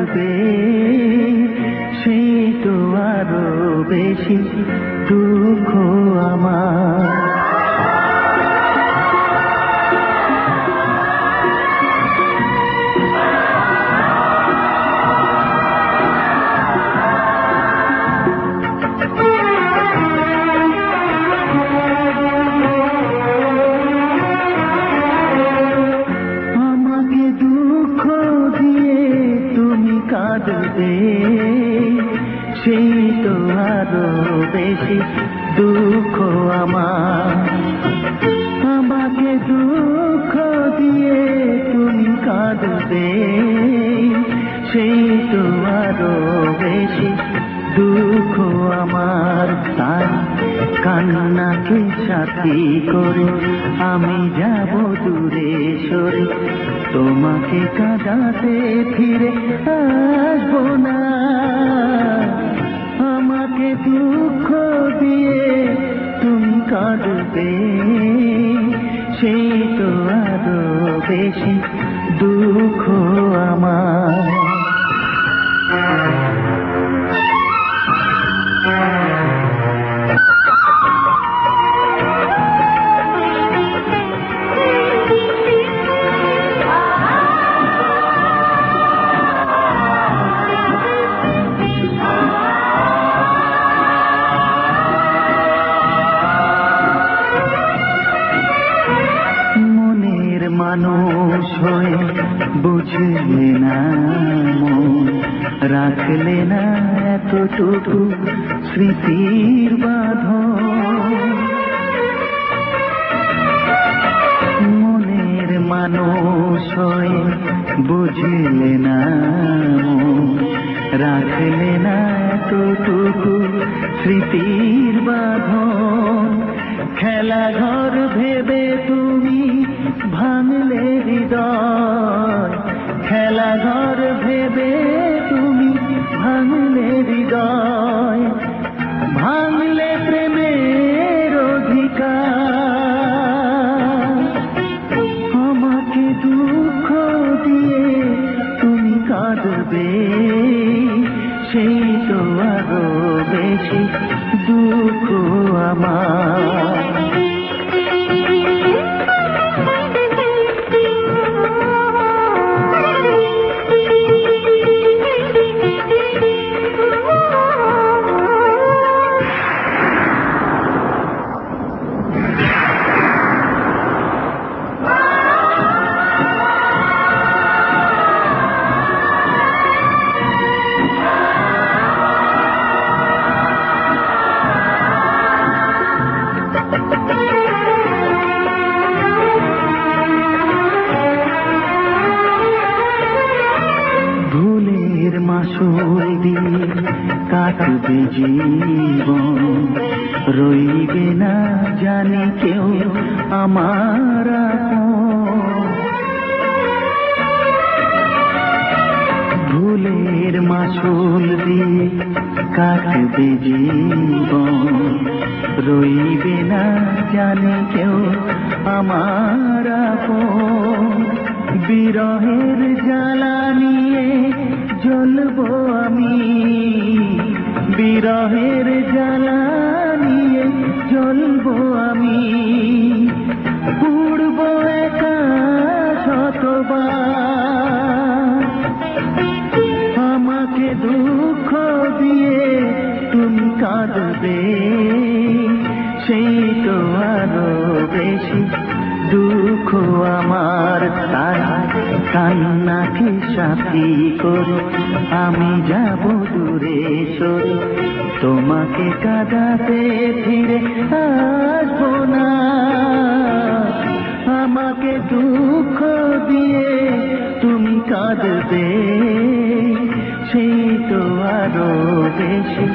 কাঁদবে সেই তো আরো বেশি দুঃখ আমার। কাঁদবে সেই তো আরো বেশি দুঃখ আমার। আমাকে দুঃখ দিয়ে তুমি কাঁদবে সেই তো আরো বেশি দুঃখ আমার। তাই কান্নাকে সাথী করে আমি যাব দূরে সরে, তোমাকে কাঁদাতে ফিরে আসবো না। আমাকে দুঃখ দিয়ে তুমি কাঁদবে সেই তো আরো বেশি দুঃখ আমার। মানুষ হয়ে বুঝলে না মন, রাখলে না এতটুকু স্মৃতির বাঁধন। মনের মানুষ হয়ে বুঝলে না মন, রাখলে না এতটুকু স্মৃতির বাঁধন। খেলা ঘর ভেবে তুমি ভাঙলে হৃদয়, খেলা ঘর ভেবে তুমি ভাঙলে হৃদয়। ভাঙলে প্রেমের অধিকার। আমাকে দুঃখ দিয়ে তুমি কাঁদবে সেই তো আরো বেশি দুঃখ আমার। ভুলের মাসুল দিয়ে কাটবে জীবন, রইবে না জানি কেউ আমার আপন। ভুলের মাসুল দিয়ে কাটবে জীবন, রইবে না জানি কেউ আমার আপন। বিরহের জ্বালা নিয়ে জ্বলবো আমি, বিরহের জ্বালা নিয়ে জ্বলবো আমি। উড়বো একা শতবার। আমাকে দুঃখ দিয়ে তুমি কাঁদবে সেই তো আরো বেশি দুঃখ আমার। তাই কান্নাকে সাথী করে আমি যাব দূরে সরে, তোমাকে কাঁদাতে ফিরে আসবো না। আমাকে দুঃখ দিয়ে তুমি কাঁদবে সেই তো আরো বেশি